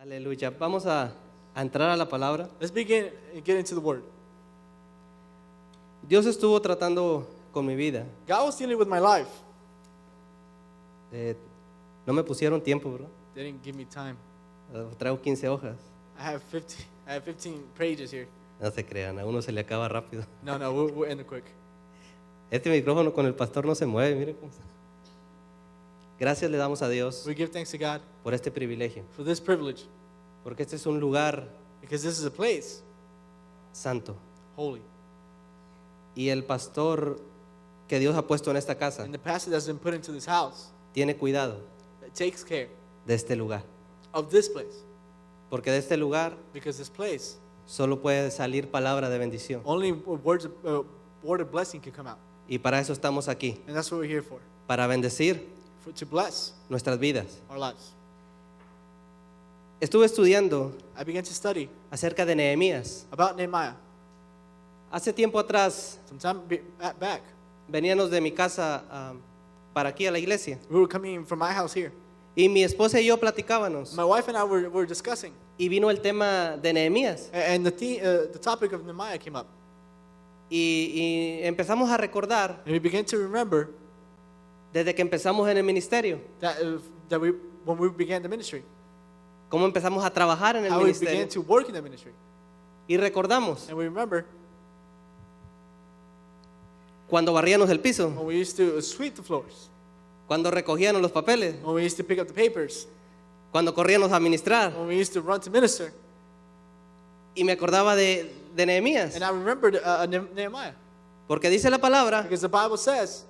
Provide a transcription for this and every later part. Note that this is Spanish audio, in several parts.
Aleluya. Vamos a entrar a la palabra. Let's begin and get into the word. Dios estuvo tratando con mi vida. God was dealing with my life. No me pusieron tiempo, bro. They didn't give me time. Traigo 15 hojas. I have 15 pages here. No se crean, a uno se le acaba rápido. No, we'll end it quick. Este micrófono con el pastor no se mueve, miren cómo está. Gracias le damos a Dios We give thanks to God por este privilegio, for this privilege, porque este es un lugar because this is a place santo. holy. Y el pastor que Dios ha puesto en esta casa And the pastor that's been put into this house tiene cuidado takes care de este lugar, of this place, porque de este lugar because this place, solo puede salir palabra de bendición. only word of blessing can come out. Y para eso estamos aquí, And that's what we're here for para to bless nuestras vidas. our lives. Estuve estudiando I began to study acerca de Nehemías. about Nehemiah. Hace tiempo atrás Some time back, veníamos de mi casa para aquí a la iglesia we were coming from my house here. y mi esposa y yo platicábamos My wife and I were discussing, y vino el tema de Nehemías and the topic of Nehemiah came up. y empezamos a recordar And we began to remember desde que empezamos en el ministerio, that when we began the ministry, cómo empezamos a trabajar en el how we began ministerio to work in the ministry. y recordamos And we remember cuando barríamos el piso, when we used to sweep the floors, cuando recogíamos los papeles, when we used to pick up the papers, cuando corríamos a ministrar when we used to run to minister. y me acordaba de Nehemías, And I remembered Nehemiah, porque dice la palabra because the Bible says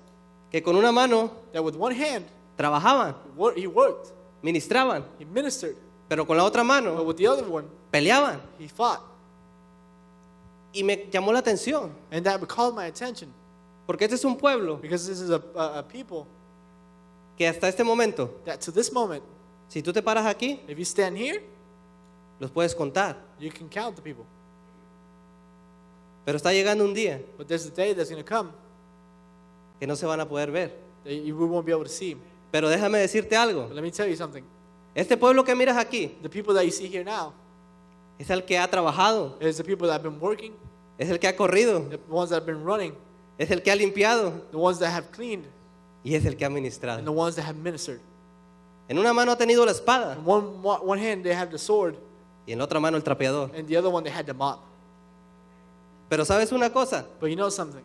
que con una mano that with one hand trabajaban, he worked, ministraban, he ministered, pero con la otra but mano with the other one peleaban. he fought. Y me llamó la atención, And that called my attention, porque este es un pueblo because this is a people que hasta este momento, that to this moment, si tú te paras aquí, if you stand here, los puedes contar. you can count the people. Pero está llegando un día But there's a day that's going to come que no se van a poder ver. that we won't be able to see. Pero déjame decirte algo. But let me tell you something. Este pueblo que miras aquí The people that you see here now es el que ha trabajado, is the people that have been working, es el que ha corrido, the ones that have been running, es el que ha limpiado the ones that have cleaned, y es el que ha and the ministrado. ones that have ministered. En una mano ha tenido la espada In one hand they have the sword, y en la otra mano el trapeador. and the other one they had the mop. Pero sabes una cosa, But you know something?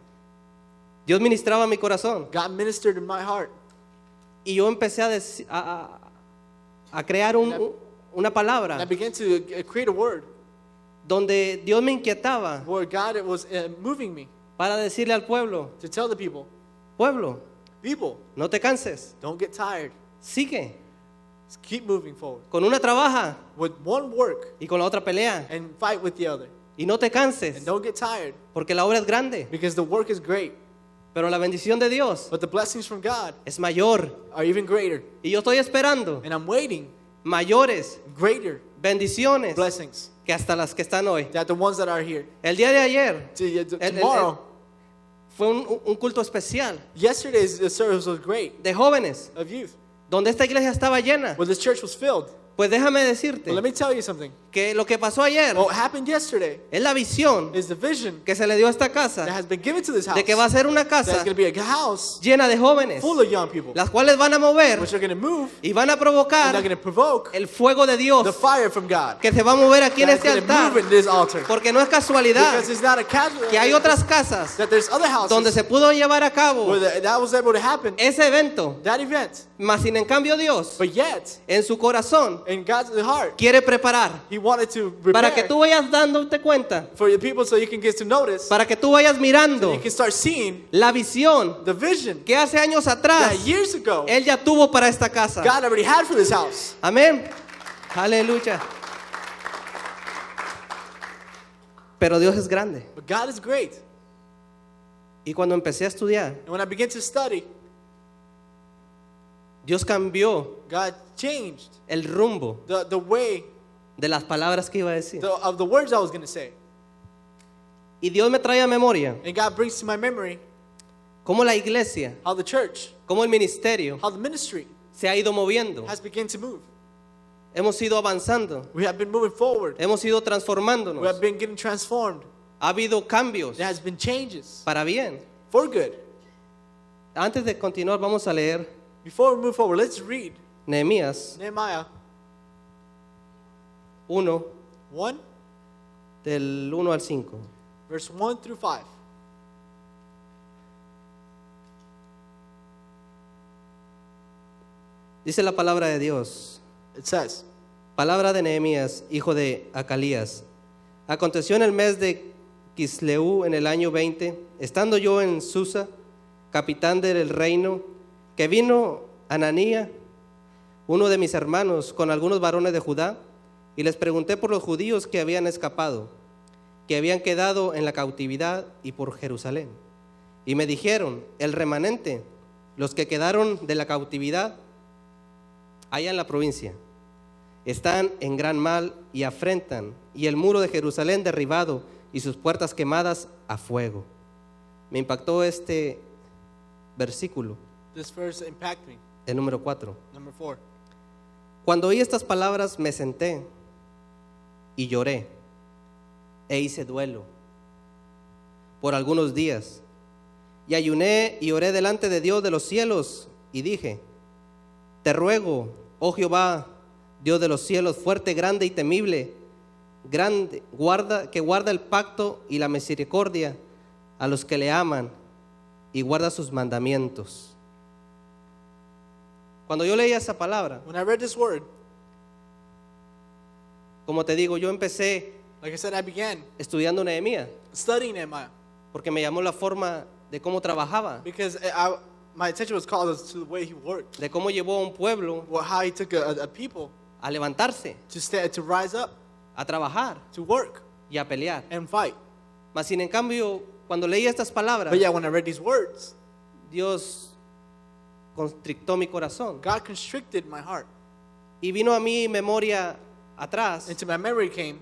Dios ministraba mi corazón God ministered in my heart. y yo empecé a crear una And I palabra began to create a word donde Dios me inquietaba where God was moving me para decirle al pueblo, to tell the people, pueblo, no te canses, don't get tired. sigue. Just keep moving forward. Con una trabaja With one work y con la otra pelea. and fight with the other. Y no te canses, And don't get tired, porque la obra es grande, because the work is great. pero la bendición de Dios But the blessings from God es mayor. are even greater. Y yo estoy esperando And I'm waiting mayores greater bendiciones blessings que hasta las que están hoy. that the ones that are here. El día de ayer Tomorrow, fue un culto especial yesterday's service was great de jóvenes, of youth, donde esta iglesia estaba llena. where this church was filled. Pues déjame But decirte let me tell you something. que lo que pasó ayer What happened yesterday es la visión is the vision que se le dio a esta that casa has been given to this house. de que va a ser una That's casa going to be a house llena de jóvenes, full of young people, las cuales van a mover which are going to move y van a and they're provocar going to provoke el fuego de Dios the fire from God. que se va a mover aquí en That's este going to altar, move in this altar. porque no es casualidad Because it's not a casual, que hay otras casas that there's other donde houses se pudo llevar a cabo where that was able to happen, ese evento, that event. mas sin en cambio Dios But yet, en su corazón in God's heart, quiere preparar He wanted to para que prepare tú vayas dándote cuenta, for the people so you can get to notice, para que tú vayas so mirando you can start seeing la visión the vision que hace años atrás that years ago Él ya tuvo para esta casa. God already had for this house. Amén. Aleluya. Pero Dios es grande. But God is great. Y cuando empecé a estudiar, And when I began to study, Dios cambió God changed el rumbo the way de las palabras que iba a decir. of the words I was going to say. Y Dios me trae a memoria And God brings to my memory cómo la iglesia, how the church, cómo el ministerio how the ministry se ha ido moviendo. has begun to move. hemos ido avanzando, We have been moving forward. hemos ido We transformándonos. have been getting transformed. Ha habido cambios There has been changes para bien. for good. Antes de continuar, vamos a leer Before we move forward, let's read Nehemías Nehemiah 1, 1, del 1 al 5. verse 1 through 5. Dice la palabra de Dios. It says, Palabra de Nehemías, hijo de Acalías. Aconteció en el mes de Quisleu, en el año 20, estando yo en Susa, capitán del reino, que vino Ananía, uno de mis hermanos, con algunos varones de Judá, y les pregunté por los judíos que habían escapado, que habían quedado en la cautividad, y por Jerusalén. Y me dijeron, el remanente, los que quedaron de la cautividad, allá en la provincia, están en gran mal y afrentan, y el muro de Jerusalén derribado y sus puertas quemadas a fuego. Me impactó este versículo, this verse impacted me. el número 4. Number 4. Cuando oí estas palabras me senté y lloré e hice duelo por algunos días, y ayuné y oré delante de Dios de los cielos y dije, te ruego, oh Jehová, Dios de los cielos, fuerte, grande y temible, grande, que guarda el pacto y la misericordia a los que le aman y guarda sus mandamientos. Cuando yo leía esa palabra, When I read this word, como te digo, yo empecé like I said, I began estudiando Nehemías studying Nehemiah porque me llamó la forma de cómo trabajaba, because my attention was called to the way he worked, de cómo llevó a un pueblo how he took a people a levantarse, to rise up, a trabajar to work y a pelear. and fight. Mas sin en cambio, cuando leí estas palabras, But yeah, when I read these words, Dios constrictó mi corazón God constricted my heart. y vino a mi memoria atrás Into my memory came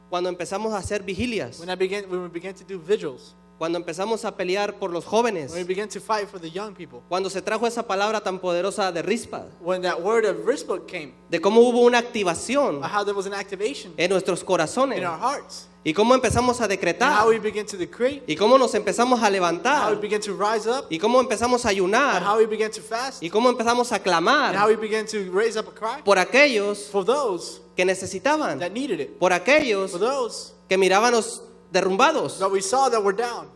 cuando empezamos a hacer vigilias, when we began to do vigils, cuando empezamos a pelear por los jóvenes, when we began to fight for the young people, cuando se trajo esa palabra tan poderosa de Rispa, when that word of Rizpah came, de cómo hubo una activación how there was an activation en nuestros corazones in our hearts, y cómo empezamos a and decretar how we began to decree, y cómo nos empezamos a how we levantar began to rise up, y cómo empezamos a and ayunar how we began to fast, y cómo empezamos a and how clamar we began to raise up a cry por aquellos for those que necesitaban, that needed it, por aquellos for those que mirábamos derrumbados. that we saw that were down.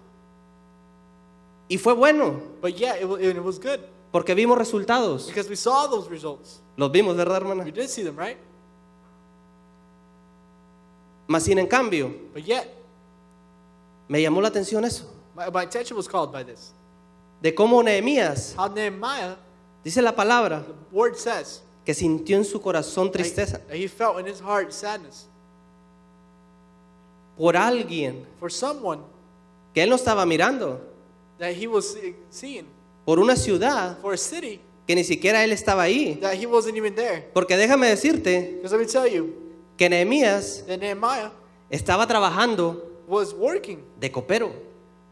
Y fue bueno, But yeah, it was good porque vimos resultados. because we saw those results. Los vimos, ¿verdad, hermana? We did see them, right? Mas sin en cambio, But yet, me llamó la atención eso, my attention was called by this. de cómo Nehemías, How Nehemiah, dice la palabra, the word says, que sintió en su corazón tristeza that he felt in his heart sadness por alguien for someone que él no estaba mirando, that he was seeing, por una ciudad for a city que ni siquiera él estaba ahí. that he wasn't even there. Porque déjame decirte Because let me tell you, que Nehemías that Nehemiah estaba trabajando was working de copero.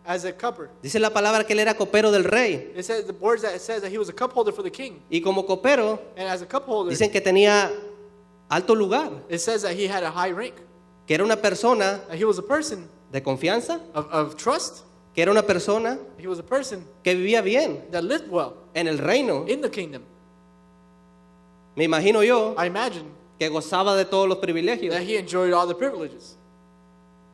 as a cupper. Dice la palabra que él era copero del rey. It says the words that it says that he was a cup holder for the king, Y como copero, and as a cup holder, dicen que tenía alto lugar, it says that he had a high rank, que era una persona that he was a person de confianza, of trust, que era una persona he was a person que vivía bien that lived well en el reino. in the kingdom. Me imagino yo I imagine que gozaba de todos los privilegios. that he enjoyed all the privileges,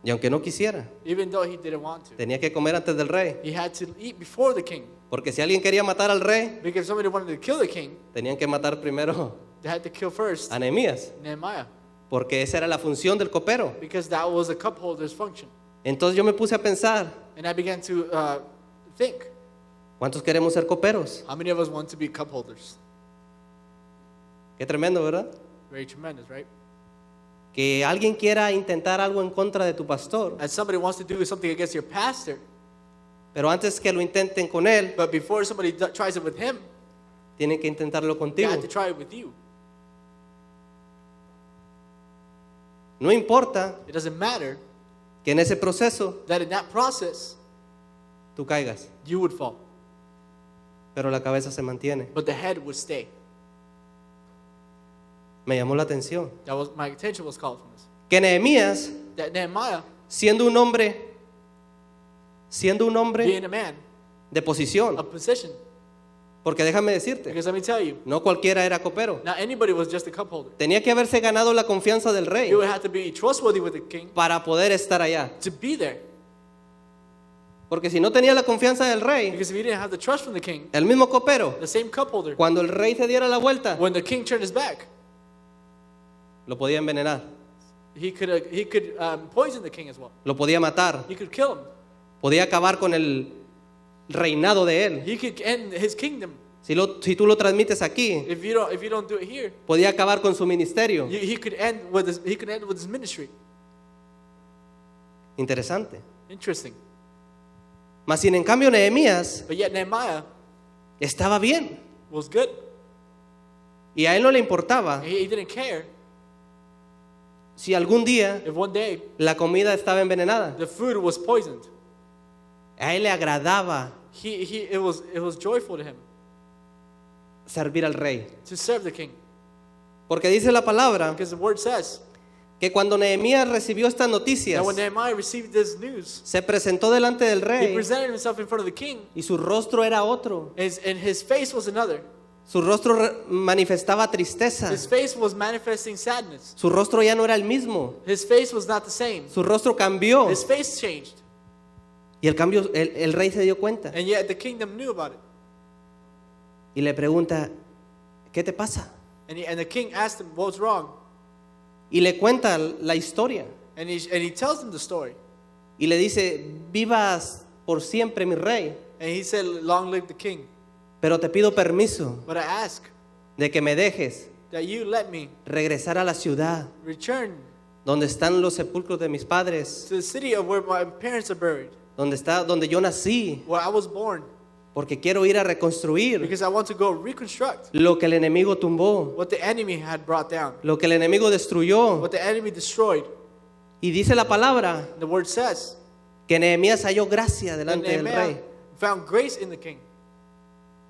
Y aunque no quisiera, even though he didn't want to. tenía que comer antes del rey. He had to eat before the king, Porque si alguien quería matar al rey, because if somebody wanted to kill the king, tenían que matar primero they had to kill first a Nehemías. Nehemiah, Porque esa era la función del copero. because that was a cup holder's function. Entonces yo me puse a pensar, And I began to think, ¿cuántos queremos ser coperos? how many of us want to be cup holders? Qué tremendo, ¿verdad? Very tremendous, right? Que alguien quiera intentar algo en contra de tu pastor, And somebody wants to do something against your pastor, pero antes que lo intenten con él, but before somebody tries it with him, tienen que intentarlo they contigo. have to try it with you. No importa It doesn't matter que en ese proceso that in that process, tú caigas, you would fall, pero la cabeza se mantiene. but the head would stay. Me llamó la atención. My attention was called from this. Que Nehemías, That Nehemiah, siendo un hombre being a man de posición, of position, porque déjame decirte, because let me tell you, no cualquiera era copero. not anybody was just a cup holder. Tenía que haberse ganado la confianza del rey You would have to be trustworthy with the king para poder estar allá. to be there. Porque si no tenía la confianza del rey, Because if you didn't have the trust from the king, el mismo copero, the same cup holder, cuando el rey se diera la vuelta, when the king turned his back, lo podía envenenar, he could poison the king as well. lo podía matar, He could kill him. podía acabar con el reinado de él. He could end his kingdom. Si tú lo transmites aquí, If you don't do it here, podía acabar con su ministerio. he could end with his ministry. Interesante. Interesting. Mas sin en cambio Nehemías But yet Nehemiah estaba bien was good. y a él no le importaba He didn't care si algún día if one day la comida estaba envenenada. the food was poisoned. A él le agradaba It was joyful to him servir al rey. to serve the king. Porque dice la palabra Because the word says que cuando Nehemías recibió estas noticias, that when Nehemiah received this news, se presentó delante del he rey presented himself in front of the king, y su rostro era otro. and his face was another. Su rostro manifestaba tristeza. His face was manifesting sadness. Su rostro ya no era el mismo. His face was not the same. Su rostro cambió. His face changed. Y el rey se dio cuenta And yet the kingdom knew about it. y le pregunta, ¿qué te pasa? And the king asked him, what's wrong? Y le cuenta la historia And he tells him the story. y le dice, vivas por siempre mi rey, And he said, long live the king. pero te pido permiso But I ask de que me dejes that you let me regresar a la ciudad return donde están los sepulcros de mis padres, to the city of where my parents are buried, donde yo nací, where I was born, porque quiero ir a reconstruir because I want to go reconstruct lo que el enemigo tumbó, what the enemy had brought down, lo que el enemigo destruyó. what the enemy destroyed. Y dice la palabra The word says que Nehemías halló gracia that delante del Nehemiah rey. found grace in the king.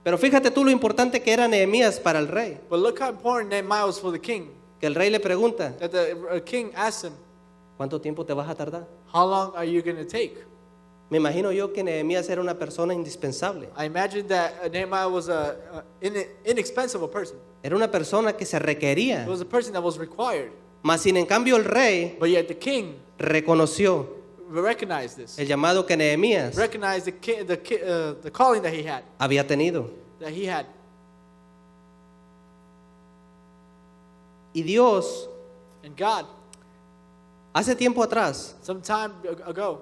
Pero fíjate tú lo importante que era Nehemías para el rey. But look how important Nehemiah was for the king. Que el rey le pregunta, That the king asked him, ¿cuánto tiempo te vas a tardar? how long are you going to take? Me imagino yo que Nehemías era una persona indispensable. I imagine that Nehemiah was an inexpensive person. Era una persona que se requería. It was a person that was required. Mas sin en cambio el rey But yet the king reconoció recognized this. el llamado que Nehemías Recognized the calling that he had. Y Dios, And God, hace tiempo atrás, some time ago,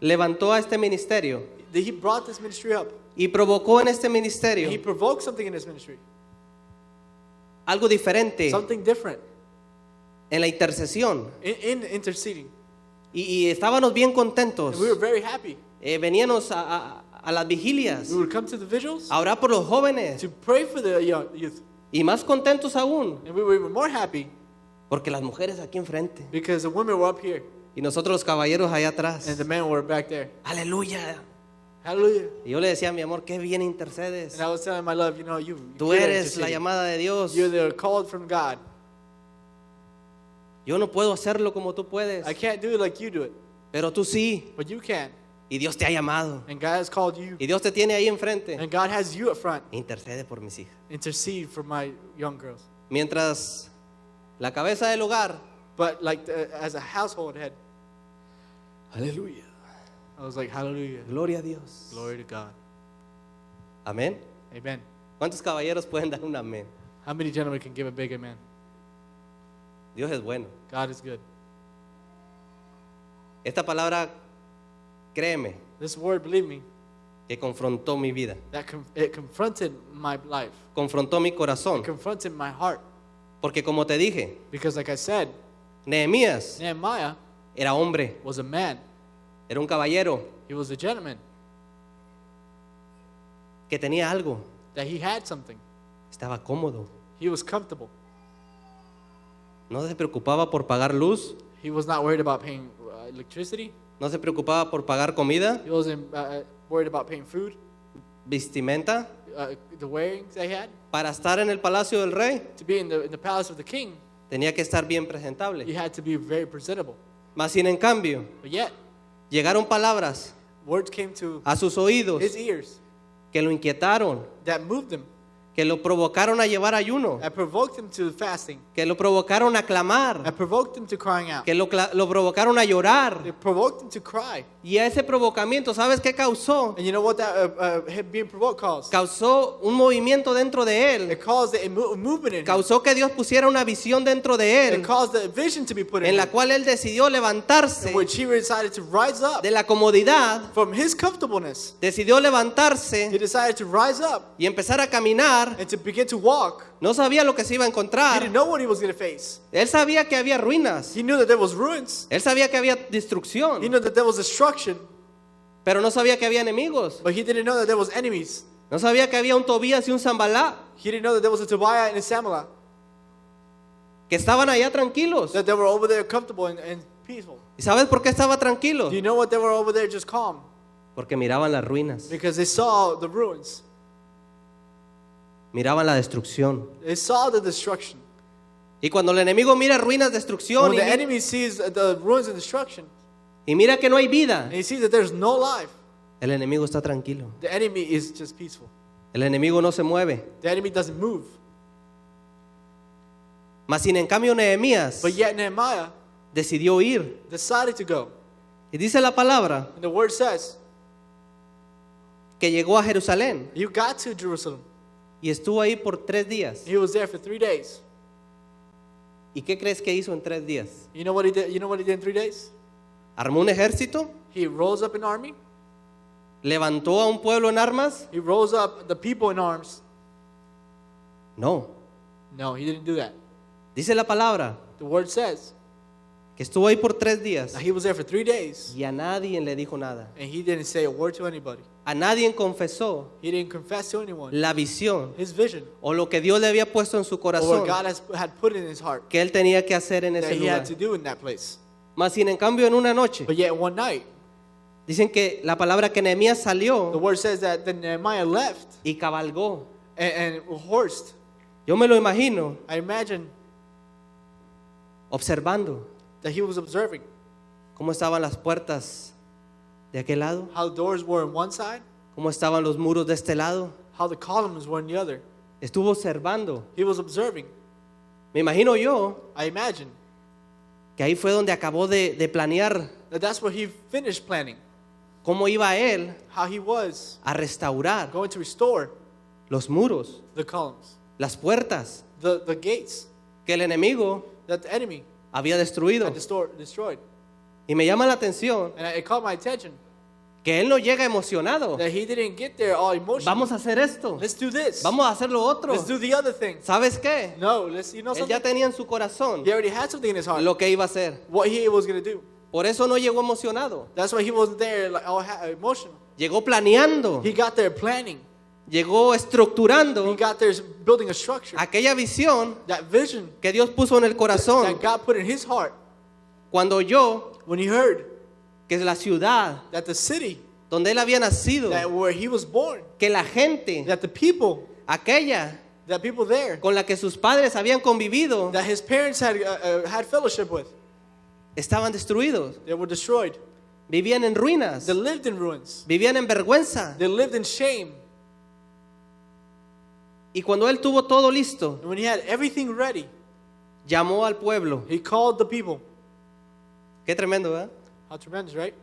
levantó a este ministerio he brought this ministry up. y provocó en este And he ministerio provoked something in this ministry. algo diferente Something different en la intercesión. in interceding. Y estábamos bien contentos. And we were very happy. Veníamos a las vigilias We would come to the vigils a orar por los jóvenes to pray for the youth. y más contentos aún And we were more happy porque las mujeres aquí enfrente because the women were up here y nosotros los caballeros allá atrás. and the men were back there. Aleluya. Hallelujah. Y yo le decía a mi amor, qué bien intercedes. And I was telling my love, you Tú good at eres la interceding. llamada de Dios. You're the called from God. Yo no puedo hacerlo como tú puedes, I can't do it like you do it, pero tú sí. but you can. Y Dios te ha llamado. And God has called you. Y Dios te tiene ahí enfrente. And God has you up front. Intercede por mis hijas. Intercede for my young girls. Mientras la cabeza del hogar, But like as a household head, hallelujah. I was like, hallelujah. gloria a Dios. Glory to God. Amén. Amen. ¿Cuántos caballeros pueden dar un amén? How many gentlemen can give a big amen? Dios es bueno. God is good. Esta palabra, créeme, This word, believe me, que confrontó mi vida, it confronted my life. confrontó mi It corazón. confronted my heart. Porque como te dije, Because like I said, Nehemías Nehemiah era hombre, was a man. era un caballero He was a gentleman. que tenía algo, That he had something. estaba cómodo, He was comfortable. no se preocupaba por pagar luz, He was not worried about paying electricity. no se preocupaba por pagar comida, He wasn't worried about paying food, vestimenta, the wearings they had. para estar en el palacio del rey, to be in the palace of the king, tenía que estar bien you presentable. had to be very presentable. Mas sin en cambio, But yet, llegaron palabras words came to a sus oídos his ears que lo inquietaron, that moved him, que lo provocaron a llevar ayuno, that provoked him to fasting, que lo provocaron a clamar, that provoked him to crying out, que lo provocaron a llorar. it provoked him to cry. Y a ese provocamiento, ¿sabes qué causó? And you know what that him being provoked caused? Causó un movimiento dentro de él. It caused a movement in him. Causó que Dios pusiera una visión dentro de It él, caused a vision to be put in en la him, cual él decidió levantarse in which he decided to rise up de la comodidad, from his comfortableness. decidió He levantarse decided to rise up y empezar a caminar. and to begin to walk. No sabía lo que se iba a He encontrar. didn't know what he was going to face. Él sabía que había ruinas. He knew that there was ruins. Él sabía que había He destrucción, knew that there was destruction, pero no sabía que había enemigos. but he didn't know that there was enemies. No sabía que había un Tobías y un Zambalá He didn't know that there was a Tobiah and a Samala, que estaban allá tranquilos. that they were over there comfortable and peaceful. ¿Y sabes por qué estaba tranquilo? Do you know what they were over there just calm? Porque miraban las ruinas, Because they saw the ruins. miraban la destrucción. They saw the destruction. Y cuando el enemigo mira ruinas, destrucción When the y enemy sees the ruins and destruction, mira que no hay vida, and he sees that there's no life, el enemigo está tranquilo. the enemy is just peaceful. El enemigo no se mueve. The enemy doesn't move. Mas sin en cambio Nehemías But yet Nehemiah decidió ir. decided to go. Y dice la palabra And the word says, que llegó a Jerusalén he got to Jerusalem. y estuvo ahí por 3 días. He was there for 3 days. ¿Y qué crees que hizo en 3 días? You know what he did? You know what he did in 3 days? ¿Armó un ejército? He rose up an army. ¿Levantó a un pueblo en armas? He rose up the people in arms. No. No, he didn't do that. Dice la palabra The word says que estuvo ahí por 3 días that he was there for 3 days y a nadie le dijo nada. and he didn't say a word to anybody. A nadie confesó He didn't confess to anyone la visión his vision o lo que Dios le había puesto en su or corazón what God had put in his heart que él tenía que hacer en that ese he had lugar. to do in that place. Mas sin en cambio en una noche But yet one night, dicen que la palabra que Nehemías the salió word says that then Nehemiah left y cabalgó. and horsed. Yo me lo imagino I imagine observando that he was observing cómo estaban las puertas de aquel lado, how the doors were on one side, cómo estaban los muros de este lado. how the columns were on the other. Estuvo observando. He was observing. Me imagino yo I imagine que ahí fue donde acabó de planear that that's where he finished planning, cómo iba él how he was a restaurar going to restore los muros, the columns, las puertas the gates que el enemigo that the enemy había destruido. had destroyed. Y me llama la atención And it caught my attention que él no llega emocionado. that he didn't get there all emotional. Vamos a hacer esto. Let's do this. Vamos a hacer lo otro. Let's do the other thing. ¿Sabes qué? No, you know Él something? ya tenía en su corazón He already had something in his heart. lo que iba a hacer. What he was going to do. Por eso no llegó emocionado. That's why he wasn't there like all emotional. Llegó planeando. He got there planning. Llegó He estructurando got there building a structure. aquella visión That vision que Dios puso en el corazón that God put in his heart cuando oyó when he heard que la ciudad that the city donde él había nacido, that where he was born, que la gente, that the people, aquella that people there, con la que sus padres habían convivido, that his parents had fellowship with, estaban destruidos. they were destroyed. Vivían en ruinas, They lived in ruins. vivían en vergüenza. They lived in shame. Y cuando él tuvo todo listo, And when he had everything ready, llamó al pueblo. he called the people. Qué tremendo, ¿verdad? How tremendous, right?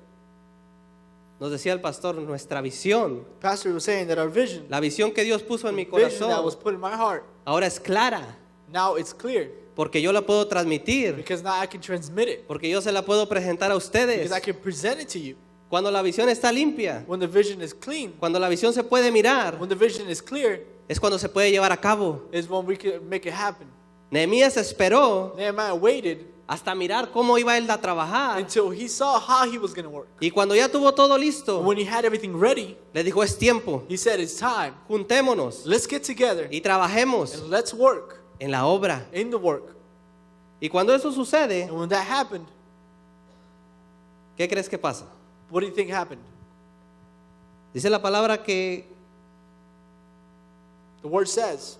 Nos decía el pastor, nuestra visión, Pastor was saying that our vision, la visión que Dios puso en mi vision that was corazón, put in my heart, ahora es clara, now it's clear porque yo la puedo transmitir, because now I can transmit it, porque yo se la puedo presentar a ustedes. because I can present it to you. Cuando la visión está limpia, When the vision is clean, cuando la visión se puede mirar, when the vision is clear, es cuando se puede llevar a cabo. is when we can make it happen. Nehemías esperó Nehemiah waited hasta mirar cómo iba él a trabajar. until he saw how he was going to work. Y cuando ya tuvo todo listo, When he had everything ready, le dijo, es tiempo, he said, it's time. juntémonos Let's get together y trabajemos and let's work en la obra. in the work. Y cuando eso sucede, And when that happened, ¿qué crees que pasa? what do you think happened? Dice la palabra que The word says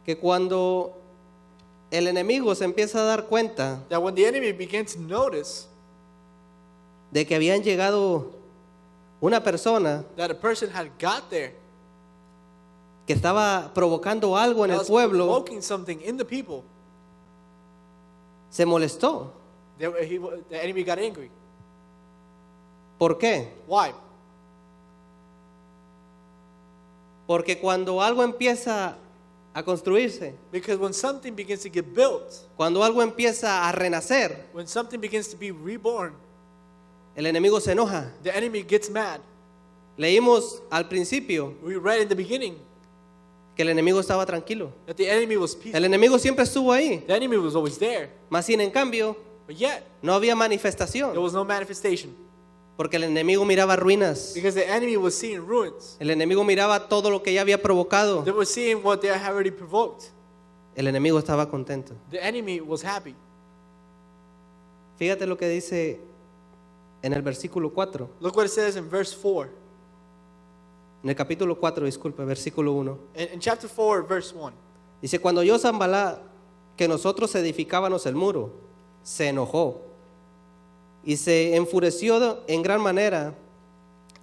que cuando el enemigo se empieza a dar cuenta that when the enemy began to notice de que habían llegado una persona that a person had got there, que estaba provocando algo en that el was pueblo, provoking something in the people, se molestó. the enemy got angry. ¿Por qué? Why? Porque cuando algo empieza a construirse, Because when something begins to get built, cuando algo empieza a renacer, when something begins to be reborn, el enemigo se enoja. the enemy gets mad. Leímos al principio We read in the beginning que el enemigo estaba tranquilo. that the enemy was peaceful. El enemigo siempre estuvo ahí, The enemy was always there, más sin en cambio but yet no había there manifestación, was no manifestation porque el enemigo miraba ruinas. because the enemy was seeing ruins. El enemigo miraba todo lo que ya había provocado. They were seeing what they had already provoked. El enemigo estaba contento. The enemy was happy. Fíjate lo que dice en el versículo 4. Look what it says in verse 4. En el capítulo 4, disculpe, versículo 1. In chapter 4, verse 1. Dice, cuando oyó Sanballat que nosotros edificábamos el muro, se enojó y se enfureció en gran manera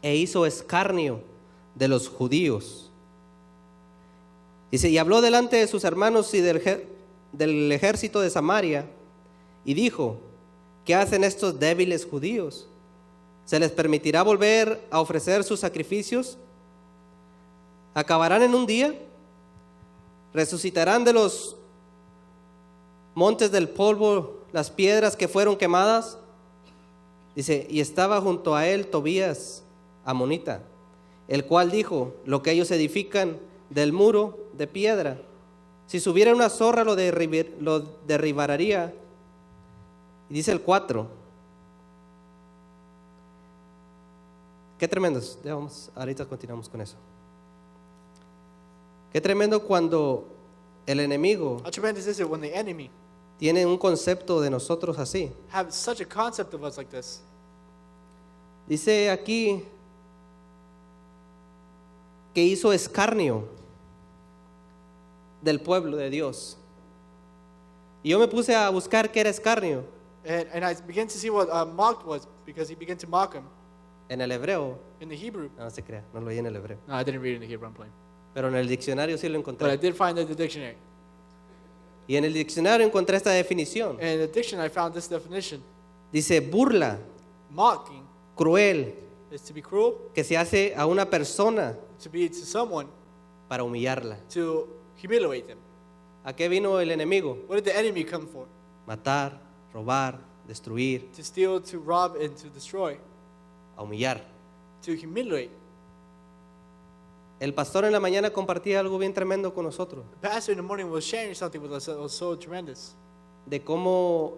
e hizo escarnio de los judíos. Dice, y habló delante de sus hermanos y del ejército de Samaria y dijo, ¿qué hacen estos débiles judíos? ¿Se les permitirá volver a ofrecer sus sacrificios? ¿Acabarán en un día? ¿Resucitarán de los montes del polvo las piedras que fueron quemadas? Dice, y estaba junto a él Tobías, amonita, el cual dijo, lo que ellos edifican del muro de piedra, si subiera una zorra lo derribaría. Y dice el 4. Qué tremendos. Ya vamos, ahorita continuamos con eso. Qué tremendo cuando el enemigo How tremendous is it when the enemy tiene un concepto de nosotros así. have such a concept of us like this? Dice aquí que hizo escarnio del pueblo de Dios. Y yo me puse a buscar qué era escarnio And I began to see what mocked was, because he began to mock him en el hebreo. in the Hebrew. No se crea, no lo leí en el hebreo. No, I didn't read it in the Hebrew, I'm playing. Pero en el diccionario sí lo But I encontré. did find it in the dictionary. Y en el diccionario encontré esta definición. And in the dictionary I found this definition. Dice burla, Mocking cruel, is to be cruel, que se hace a una persona to be to someone, para humillarla. to humiliate them. ¿A qué vino el enemigo? What did the enemy come for? Matar, robar, destruir, To steal, to rob, and to destroy, a humillar. to humiliate. El pastor en la mañana compartía algo bien tremendo con nosotros, The pastor in the morning was sharing something with us that was so tremendous. de cómo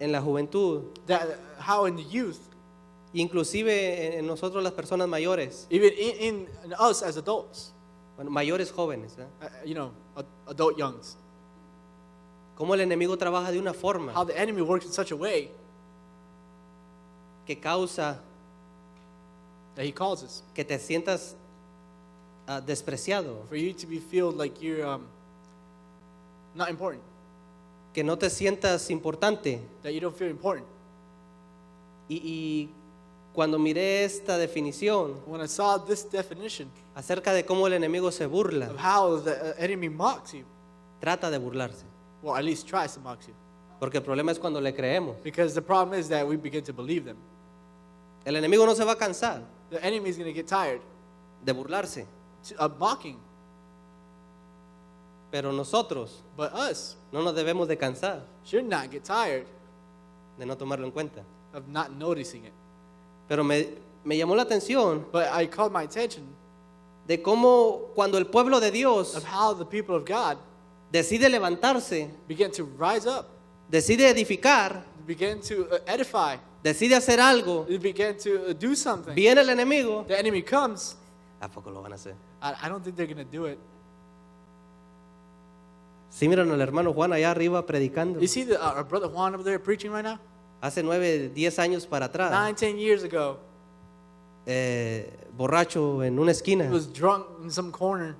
en la juventud, That how in the youth, inclusive en nosotros las personas mayores, even in us as adults, bueno, mayores jóvenes, adult youngs, cómo el enemigo trabaja de una forma how the enemy works in such a way que causa that he causes que te sientas despreciado, for you to be feel like you're not important, que no te sientas importante. that you don't feel important. Y cuando miré esta definición When I saw this definition acerca de cómo el enemigo se burla, of how the enemy mocks you, trata de burlarse, well, at least tries to mock you, porque el problema es cuando le creemos. because the problem is that we begin to believe them. El enemigo no se va a cansar The enemy is going to get tired de burlarse, of mocking, pero nosotros but us no nos debemos de cansar should not get tired de no tomarlo en cuenta. of not noticing it. Pero me llamó la atención But I called my attention de cómo cuando el pueblo de Dios of how the people of God decide levantarse, began to rise up, decide edificar, began to edify, decide hacer algo, they began to do something. viene el enemigo, The enemy comes. ¿a poco lo van a hacer? I don't think they're going to do it. Sí, miran al hermano Juan allá arriba predicando. You see our brother Juan over there preaching right now? Hace 9, 10 años para atrás, 9-10 years ago, borracho en una esquina. he was drunk in some corner.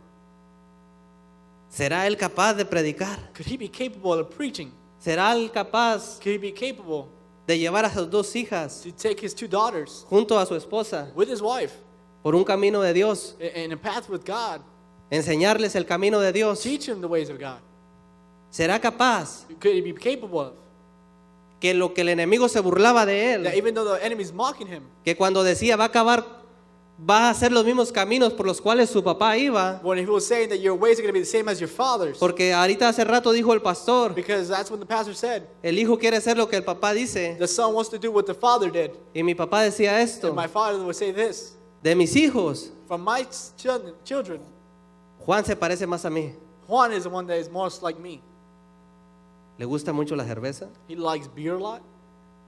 ¿Será él capaz de predicar? Could he be capable of preaching? ¿Será él capaz Could he be capable de llevar a sus 2 hijas to take his 2 daughters junto a su esposa with his wife por un camino de Dios? in a path with God? Enseñarles el camino de Dios. Teach them the ways of God. ¿Será capaz Could he be capable of que lo que el enemigo se burlaba de that? él, Even though the enemy's mocking him, que cuando decía va a hacer los mismos caminos por los cuales su papá iba, when he was saying that your ways are going to be the same as your father's, porque ahorita hace rato dijo el pastor, because that's what the pastor said. el hijo quiere hacer lo que el papá dice, The son wants to do what the father did. y mi papá decía esto, And my father would say this: de mis hijos, from my children, Juan se parece más a mí. Juan is the one that is most like me. Le gusta mucho la cerveza, He likes beer a lot.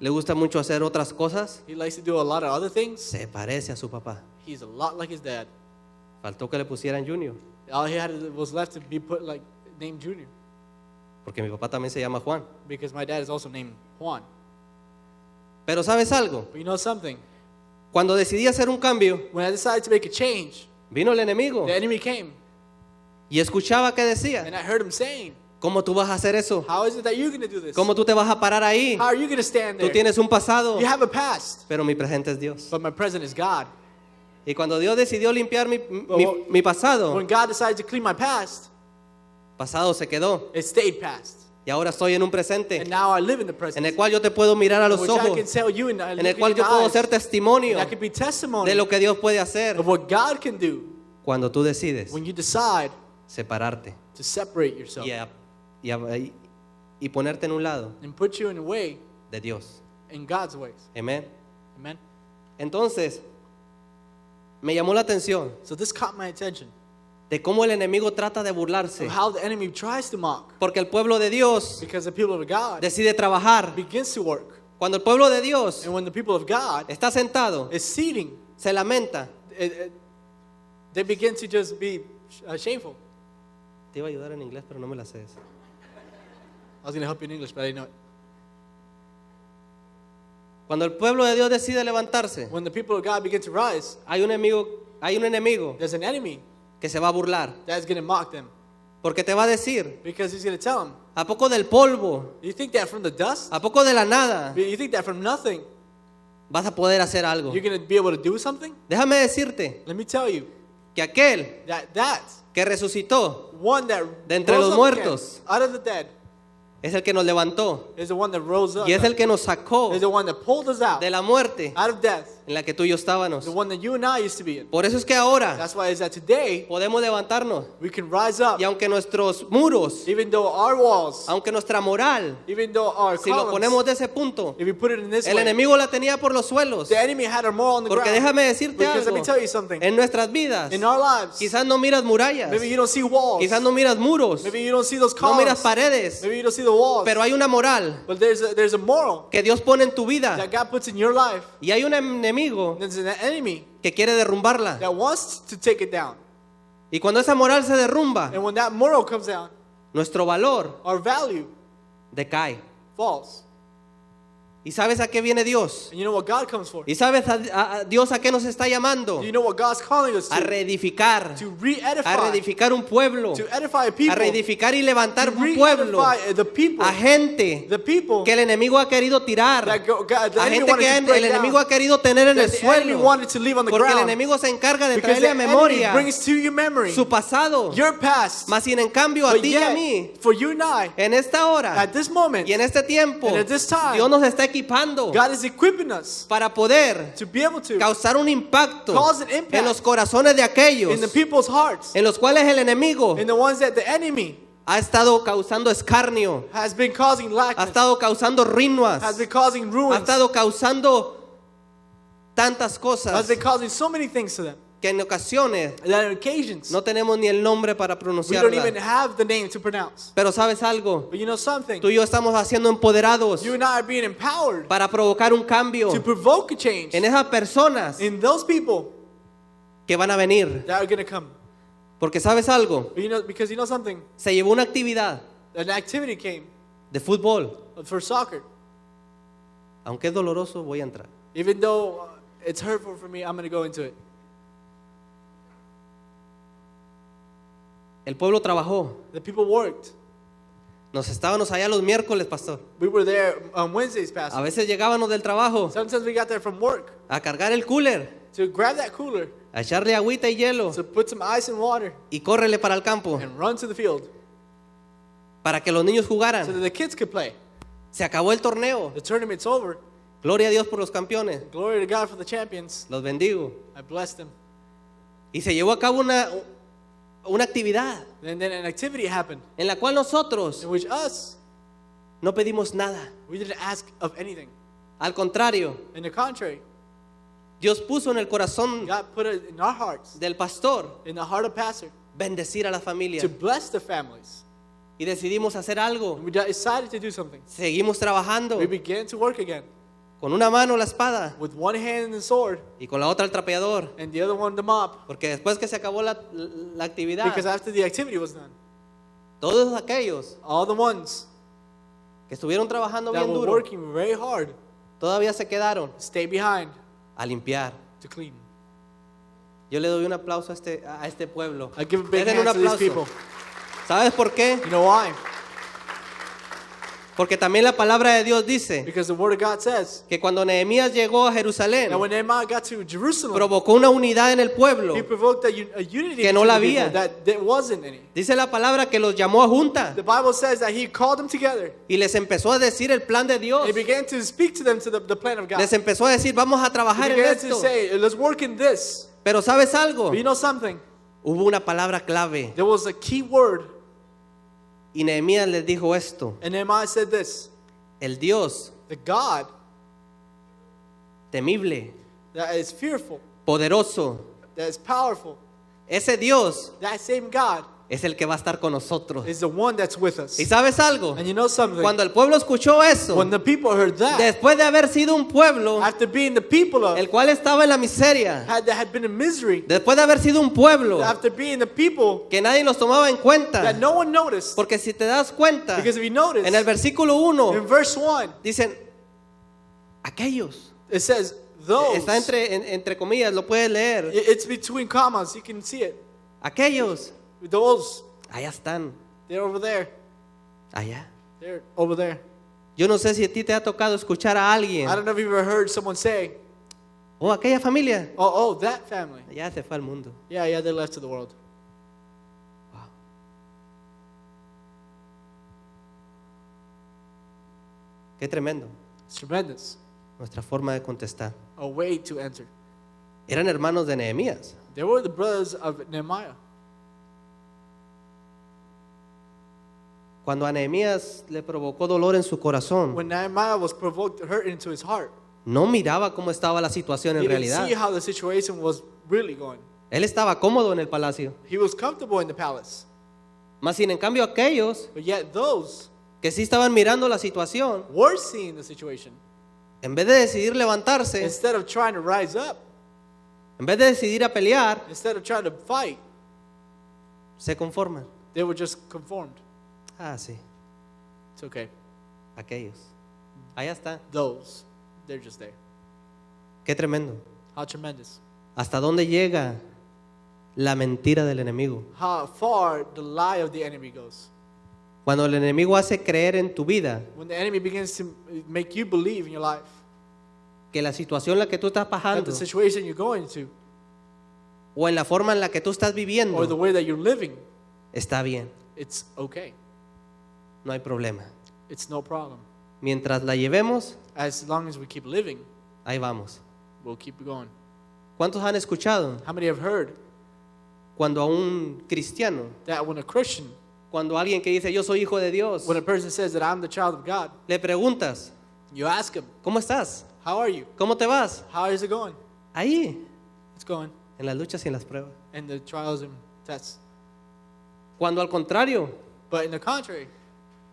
le gusta mucho hacer otras cosas, He likes to do a lot of other things. se parece a su papá. He's a lot like his dad. Faltó que le pusieran Junior, All he had was left to be put like named Junior, porque mi papá también se llama Juan. because my dad is also named Juan. Pero ¿sabes algo? But you know something? Cuando decidí hacer un cambio, When I decided to make a change, vino el enemigo the enemy came, y escuchaba que decía, and I heard him saying, ¿cómo tú vas a hacer eso? "How is it that you're going to do this? ¿Cómo tú te vas a parar ahí? How are you going to stand Tú there? tienes un pasado, You have a past, pero mi presente es Dios. but my present is God." Y cuando Dios decidió limpiar mi pasado, When God decided to clean my past, pasado se quedó. it stayed past, Y ahora estoy en un presente and now I live in the en present, el cual yo te puedo mirar a los which I can ojos, tell you, and I en look el in cual yo your puedo eyes, ser testimonio and I can be testimony de lo que Dios puede hacer of what God can do cuando tú decides when you decide separarte to separate yourself y ponerte en un lado and put you in a way de Dios. in God's ways. Amén. Amen. Entonces, me llamó la atención So this caught my attention de cómo el enemigo trata de burlarse, of how the enemy tries to mock, porque el pueblo de Dios because the people of God decide trabajar. begins to work, Cuando el pueblo de Dios and when the people of God está sentado, is seating, se lamenta. they begin to just be shameful. Te iba a ayudar en inglés, pero no me la sé. I was going to help you in English, but I didn't know it. Cuando el pueblo de Dios decide levantarse, When the people of God begin to rise, hay un enemigo there's an enemy que se va a burlar, that's going to mock them, porque te va a decir, because he's going to tell them, ¿a poco del polvo? you think that from the dust? ¿A poco de la nada You think that from nothing vas a poder hacer algo? you're going to be able to do something? Déjame decirte Let me tell you que aquel that que resucitó one that de entre rose los up muertos again, out of the dead, es el que nos levantó is the one that rose up, y es el que nos sacó is the one that pulled us out de la muerte of death, en la que tú y yo estábamos. the one that you and I used to be in. Por eso es que ahora That's why is that today podemos levantarnos we can rise up, y aunque nuestros muros, even though our walls, aunque nuestra moral, even though our si lo columns, ponemos de ese punto, if we put it in this el way, enemigo la tenía por los suelos. the enemy had our moral on the Porque ground. déjame decirte Because let algo, me tell you something. en nuestras vidas, In our lives, quizás no miras murallas, maybe you don't see walls, quizás no miras muros, maybe you don't see those no columns, miras paredes, maybe you don't see the walls, pero hay una moral but there's a moral que Dios pone en tu vida that God puts in your life. y hay un enemigo There's an enemy que quiere derrumbarla. that wants to take it down. Y cuando esa moral se derrumba, And when that moral comes down, nuestro valor our value decae. falls. ¿Y sabes a qué viene Dios? And you know what God comes for? ¿Y sabes a Dios a qué nos está llamando? You know what God's calling us A to? reedificar, To a re-edify, reedificar un pueblo, to edify a a people, reedificar y levantar to un pueblo, re-edify the people, a gente the people que el enemigo ha querido tirar, that the a enemy gente wanted que to break el enemigo down, ha querido tener en el that the enemy suelo, wanted to leave on the porque el ground, enemigo se encarga de because traerle the a enemy memoria brings to your memory su pasado, your past. mas sin en cambio a But ti y a yet, mí, for you and I, en esta hora at this moment, y en este tiempo, and at this time, Dios nos está equipando God is equipping us para poder to be able to causar un impacto cause an impact en los corazones de aquellos in the people's hearts, en los cuales el enemigo in the ones that the enemy ha estado causando escarnio, has been causing ha lackness, estado causando ruinas, has been causing ha ruins, estado causando tantas has cosas been causing so many things to them que en ocasiones that on occasions no tenemos ni el nombre para we don't even pronunciarla. have the name to pronounce. Pero ¿sabes algo? But you know something? Tú y yo estamos haciendo empoderados You and I are being empowered para provocar un cambio to provoke a change en esas personas in those people que van a venir. that are going to come. Porque ¿sabes algo? But you know, because you know something? Se llevó una actividad An activity came de fútbol. for soccer. Aunque es doloroso, voy a entrar. Even though it's hurtful for me, I'm going to go into it. El pueblo trabajó. The people worked. Nos estábamos allá los miércoles, pastor. We were there on Wednesdays, Pastor. A veces llegábamos del trabajo Sometimes we got there from work a cargar el cooler, to grab that cooler, a echarle agüita y hielo to put some ice and water, y córrele para el campo and run to the field para que los niños so jugaran. that the kids could play. Se acabó el torneo. The tournament's over. Gloria a Dios por los campeones. Glory to God for the champions. Los bendigo. I blessed them. Y se llevó a cabo una actividad And then an activity happened en la cual nosotros in which us, no pedimos nada. we didn't ask of anything. Al contrario, In the contrary, Dios puso en el corazón God put it in our hearts, del pastor in the heart of pastor, bendecir a la familia. to bless the families. Y decidimos hacer algo. And we decided to do something. Seguimos trabajando We began to work again con una mano la espada with one hand in the sword y con la otra el trapeador. and the other one the mop. Porque después que se acabó la actividad, Because after the activity was done, todos aquellos all the ones que estuvieron trabajando that bien were duro, working very hard todavía se quedaron stayed behind a limpiar. to clean. Yo le doy un aplauso a este pueblo. I give a big Den un hand to these aplauso. people. ¿Sabes por qué? You know why? Porque también la palabra de Dios dice Because the word of God says que cuando Nehemías llegó a Jerusalén, that when Nehemiah got to Jerusalem, provocó una unidad en el pueblo. he provoked a unity Que no between la the people había. that there wasn't any. Dice la palabra que los llamó a junta The Bible says that he called them together. y les empezó a decir el plan de Dios. He began to speak to them to the plan of God. Les empezó a decir, vamos a He trabajar en began to esto. say, let's work in this. Pero ¿sabes algo? But you know something? Hubo una palabra clave There was a key word, y Nehemías les dijo esto: and Nehemiah said this: el Dios the God temible, that is fearful, poderoso, that is powerful, ese Dios that same God es el que va a estar con nosotros. is the one that's with us. ¿Y sabes algo? And you know something? Cuando el pueblo escuchó eso, When the people heard that, después de haber sido un pueblo after being the people of el cual estaba en la miseria, that had been in misery, después de haber sido un pueblo after being the people que nadie los tomaba en cuenta, that no one noticed, porque si te das cuenta, because if you notice, en el versículo in 1 verse 1, dicen aquellos. it says those. Está entre comillas, lo puedes leer. It's between commas, you can see it. Aquellos, Those, allá están, they're over there. allá. They're over there. Yo no sé si a ti te ha tocado escuchar a alguien, I don't know if you've ever heard someone say, oh, aquella familia, oh, that family. allá se fue al mundo. Yeah, they left to the world. Qué tremendo, It's tremendous. nuestra forma de contestar. A way to enter. Eran hermanos de Nehemías. They were the brothers of Nehemiah. Cuando a Nehemías le provocó dolor en su corazón, When Nehemiah was provoked, hurt into his heart, no miraba cómo estaba la situación he en didn't realidad. see how the situation was really going. Él estaba cómodo en el palacio. He was comfortable in the palace. Más sin en cambio aquellos But yet those que sí estaban mirando la situación, were seeing the situation. en vez de decidir levantarse, Instead of trying to rise up, en vez de decidir a pelear, instead of trying to fight, se conforman. they were just conformed. Ah, sí, It's okay. aquellos. Allá está. Those, they're just there. Qué tremendo. How tremendous. ¿Hasta dónde llega la mentira del enemigo? How far the lie of the enemy goes. Cuando el enemigo hace creer en tu vida When the enemy begins to make you believe in your life que la situación en la que tú estás that pasando the situation you're going to o en la forma en la que tú estás or the viviendo way that you're living, está bien, it's okay. no hay problema. It's no problem. Mientras la llevemos, As long as we keep living, ahí vamos. we'll keep going. ¿Cuántos han escuchado How many have heard cuando a un cristiano, that when a Christian, cuando alguien que dice yo soy hijo de Dios, when a person says that I'm the child of God, le preguntas, you ask him, ¿cómo estás? how are you? ¿Cómo te vas? How is it going? Ahí, It's going. en las luchas y en las pruebas. And the trials and tests. Cuando al contrario, But in the contrary,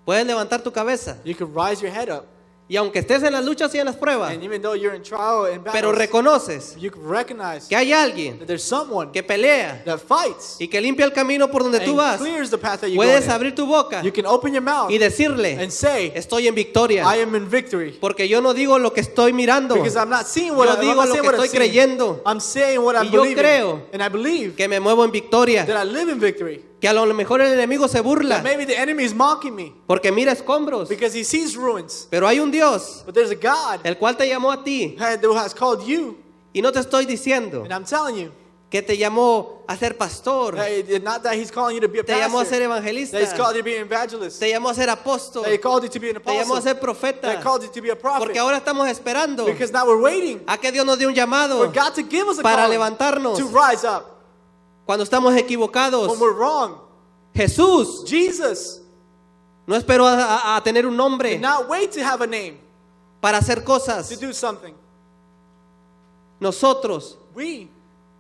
puedes levantar tu cabeza you can rise your head up, y aunque estés en las luchas y en las pruebas, and even though you're in trial and pero battles, reconoces you can recognize que hay alguien that there's someone que pelea that fights y que limpia el camino por donde tú and vas, clears the path that you're puedes going abrir tu boca in. You can open your mouth y decirle, and say, estoy en victoria, I am in victory. porque yo no digo lo que estoy mirando, Because I'm not seeing what yo I'm digo not lo saying que what I'm estoy seeing. creyendo I'm saying what I'm Y yo believing. creo And I believe que me muevo en victoria, that I live in victory. Que a lo mejor el enemigo se That burla maybe the enemy is mocking me porque mira escombros. because he sees ruins. Pero hay un Dios, But there's a God el cual te llamó a ti. who has called you. Y no te estoy diciendo And I'm telling you, que te llamó a ser pastor, not that he's calling you to be a te llamó a ser pastor, that he's evangelista, called you to be an evangelist, te llamó a ser apóstol, that he called you to be an te llamó a apostle, ser that profeta. he called you to be a prophet. Porque ahora estamos esperando Because now we're waiting a que Dios nos dé un for llamado God to give us a para calling levantarnos to rise up cuando estamos equivocados. when we're wrong. Jesús Jesus no esperó a tener un did nombre not wait to have a name para hacer to cosas. do something. Nosotros We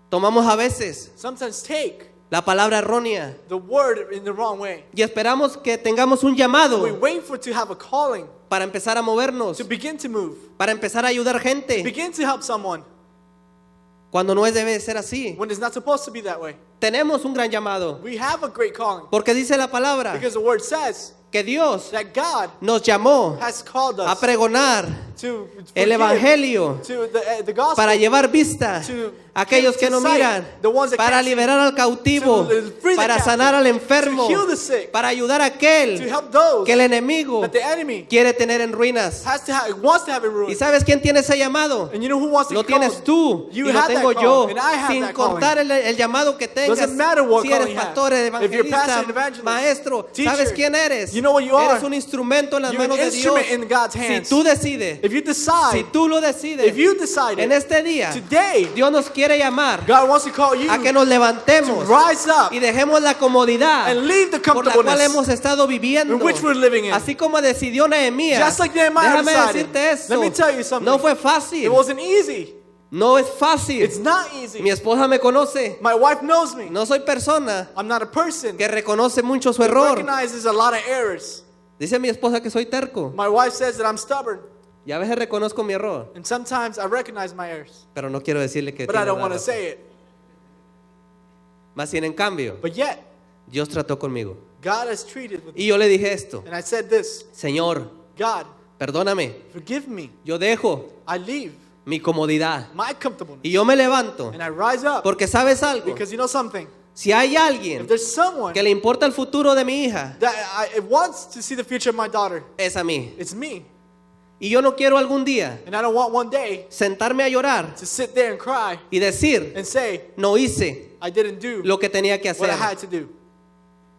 tomamos a veces sometimes take la palabra errónea the word in the wrong way. y esperamos que tengamos un We llamado wait for to have a calling para empezar a movernos, to begin to move, para empezar a ayudar gente, begin to help someone cuando no debe ser así. when it's not supposed to be that way. Tenemos un gran llamado, We have a great calling porque dice la palabra because the word says que Dios that God nos llamó has called a us pregonar to el evangelio to the gospel, para llevar vista to a aquellos que no sight, miran, the ones that para can't see, liberar al cautivo, to free the para captive, sanar al enfermo, to heal the sick, para ayudar a to aquel help those que el enemigo that the enemy quiere tener en ruinas. wants to have in ¿Y ruin. sabes quién tiene ese llamado? And you know who wants to Lo be called? tienes tú You y lo have that tengo calling, yo, and I have sin that calling. contar el llamado que tengas. Doesn't matter what Si eres calling you have. pastor, If you're pastor, evangelista, an evangelist, maestro, teacher, ¿sabes quién eres? you know what you are. Eres un instrumento en las You're an manos de Dios. instrument in God's Si hands. tú decides, If you decide, si tú lo decides, if you decide en este día, today, Dios nos quiere llamar God wants to call you a que nos to levantemos rise up y dejemos la comodidad and leave the por la cual comfortableness hemos estado viviendo. in which we're living in. Así como decidió Nehemías. Just like Nehemiah Déjame decided. decirte esto. Let me tell you something. No fue It fácil. wasn't easy. No es fácil. It's not easy. Mi esposa me conoce. My wife knows me. No soy persona I'm not a person que reconoce mucho su that error. recognizes a lot of errors. Dice mi esposa que soy terco. My wife says that I'm stubborn, Y a veces reconozco mi error, and sometimes I recognize my errors, pero no quiero decirle que but I tiene don't la want to razón. say it. Más bien en cambio, But yet, Dios trató conmigo. God has treated with me. Y yo le dije esto: And I said this, Señor, God, perdóname. forgive me. Yo dejo I leave mi comodidad my comfortableness y yo me levanto. and I rise up Porque sabes algo, because you know something. si hay If alguien there's someone que le importa el futuro de mi hija, that wants to see the future of my daughter, es a mí. it's me. Y yo no quiero algún día And I don't want one day sentarme a llorar to sit there and cry y decir, and say, no hice I didn't do lo que tenía que what I hacer. had to do.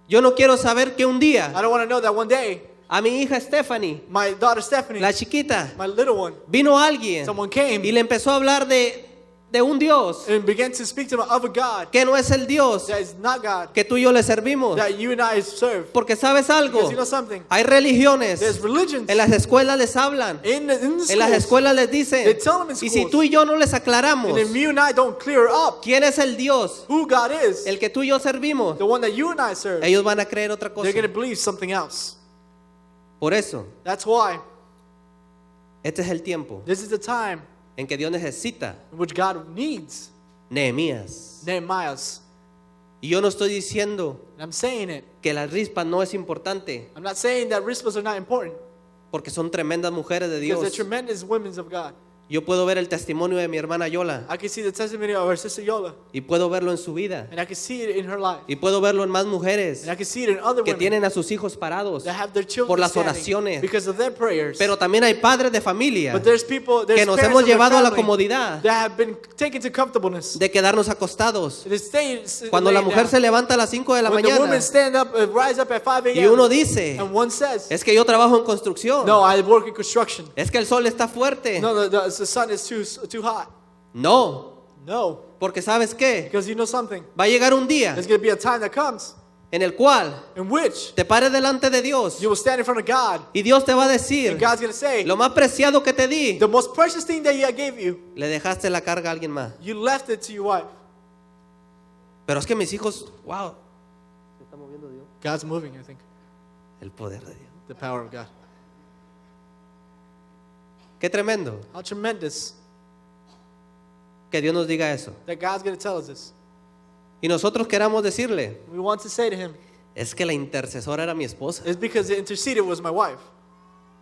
Yo no quiero saber que un I día don't want to know that one day a mi hija Stephanie, my daughter Stephanie, la chiquita, my little one, vino alguien someone came y le empezó a hablar de un Dios and began to speak to me of a God que no es el Dios that is not God, que tú y yo le servimos. that you and I serve. Porque sabes algo, Because you know something, hay religiones, there's religions en las escuelas les hablan, in the en las schools, escuelas les dicen, They tell them in y si schools. tú y yo no les aclaramos and if you and I don't clear up quién es el Dios, who God is, el que tú y yo servimos, the one that you and I serve, ellos van a creer otra cosa. they're going to believe something else. Por eso, That's why este es el tiempo this is the time en que Dios necesita in which God needs Nehemías. Nehemiahs. Y yo no estoy diciendo And I'm saying it. que la rispa no es importante, I'm not saying that rispas are not important, porque son tremendas mujeres de because they're Dios. tremendous women of God. Yo puedo ver el testimonio de mi hermana Yola I can see the testimony of our sister Yola, y puedo verlo en su vida and I can see it in her life, y puedo verlo en más mujeres and I can see it in other que women tienen a sus hijos parados that have their children por las standing oraciones. because of their prayers. Pero también hay padres de familia But there's people, there's que nos parents hemos of their llevado a la family comodidad that have been taken to comfortableness. de quedarnos acostados. They stay Cuando la laying mujer down. se levanta a las 5 de la When the mañana women stand up, rise up at 5 y uno a.m. dice, and one says, es que yo trabajo en construcción, no, I work in construction. es que el sol está fuerte. No, the sun is too hot. No, No, porque ¿sabes qué? because you know something. Va a llegar un día There's going to be a time that comes en el cual in which te pares delante de Dios you will stand in front of God, y Dios te va a decir, and God's going to say, lo más preciado que te di, the most precious thing that I gave you, le dejaste la carga a alguien más. you left it to your wife. Pero es que mis hijos, wow, se está moviendo Dios. God's moving, I think. El poder de Dios. The power of God. Qué tremendo How tremendous que Dios nos diga eso. that God's going to tell us this. Y nosotros queramos decirle, We want to say to him, es que la intercesora era mi esposa. it's because the interceder was my wife.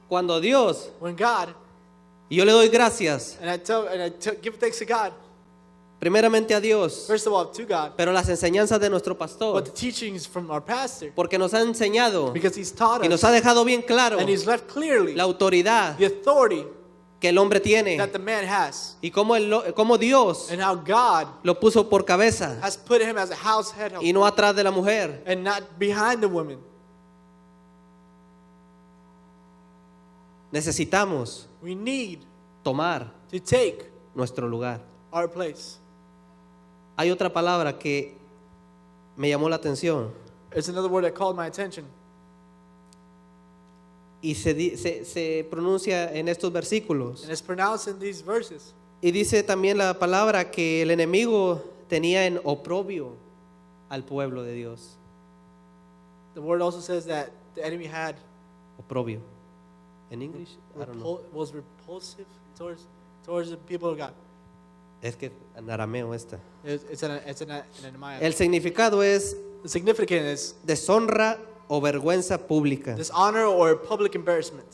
Cuando Dios, When God, y yo le doy gracias, and I give thanks to God, Primeramente a Dios, First of all, to God, pero las enseñanzas de nuestro but pastor, the teachings from our pastor, porque nos ha enseñado because he's taught y nos us ha dejado bien claro and he's left clearly la autoridad the authority que el hombre tiene that the man has, y cómo Dios and how God lo puso por cabeza has put him as a house head y no atrás de la mujer. and not behind the woman. Necesitamos We need tomar to take nuestro lugar. our place. Hay otra palabra que me llamó la atención It's another word that called my attention. y se pronuncia en estos versículos. And it's pronounced in these verses. Y dice también la palabra que el enemigo tenía en oprobio al pueblo de Dios. The word also says that the enemy had Oprobio. En English? I don't know. was repulsive towards the people of God. Es que en arameo está. It's in Nehemiah. El significado es The significance is deshonra o vergüenza pública. dishonor or public embarrassment.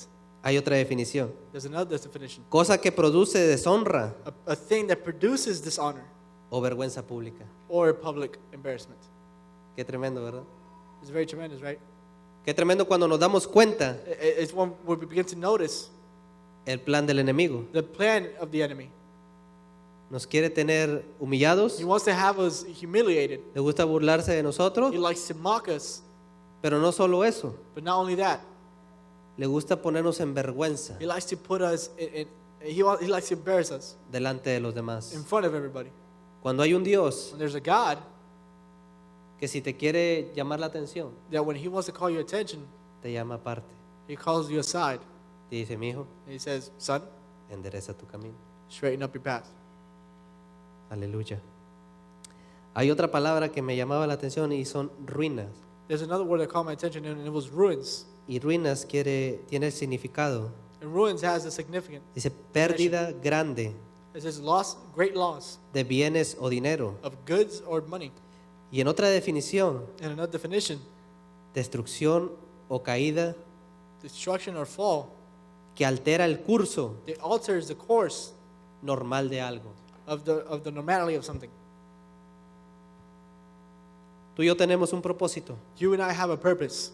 Hay otra definición. There's another definition. Cosa que produce deshonra A thing that produces dishonor o vergüenza pública. or public embarrassment. Qué tremendo, ¿verdad? It's very tremendous, right? Qué tremendo cuando nos damos cuenta It's when we begin to notice el plan del enemigo. the plan of the enemy. Nos quiere tener humillados, He wants to have us humiliated. le gusta burlarse de nosotros, He likes to mock us. pero no solo eso, But not only that, le gusta ponernos en vergüenza he likes to put us he likes to embarrass us delante de los demás. in front of everybody. Cuando hay un Dios When there's a God que si te quiere llamar la atención, that when he wants to call your attention, te llama aparte. he calls you aside. Te dice, mi hijo, And he says, son, endereza tu camino. straighten up your path. Aleluya. Hay otra palabra que me llamaba la atención y son ruinas. There's another word that caught my attention, and it was ruins. Y ruinas tiene el significado. And ruins has a significance. Dice pérdida grande It says loss, great loss de bienes o dinero. of goods or money. Y en otra definición, And another definition, destrucción o caída destruction or fall. que altera el curso It alters the course normal de algo. of the normality of something. Tú y yo tenemos un propósito, You and I have a purpose,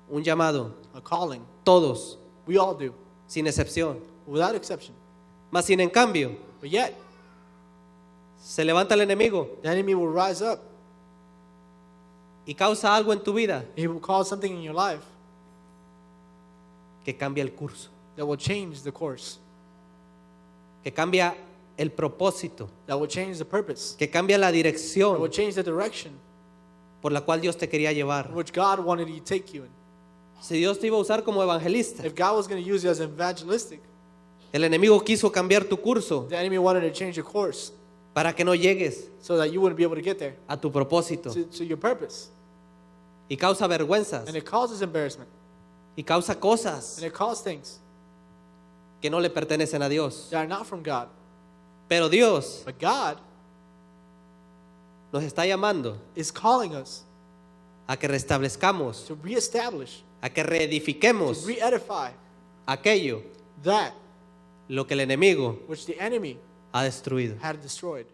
un llamado, a calling. todos, We all do, sin excepción. without exception. Mas sin en cambio, But yet, se levanta el enemigo the enemy will rise up. y causa algo en tu vida He will cause something in your life que cambia el curso, that will change the course, que cambia el propósito, that will change the purpose, que cambia la that will dirección change the direction por la cual Dios te quería llevar. in which God wanted you to take you in. Si Dios te iba a usar como evangelista, If God was going to use you as evangelistic, el enemigo quiso cambiar tu curso the enemy wanted to change your course para que no llegues so that you wouldn't be able to get there a tu propósito to your purpose. y causa vergüenzas And it causes embarrassment. y causa cosas And it causes things que no le pertenecen a Dios. that are not from God. Pero Dios But God nos está llamando is calling us a que restablezcamos, to reestablish, a que to reedifiquemos re-edify aquello that lo que el enemigo which the enemy ha destruido. had destroyed.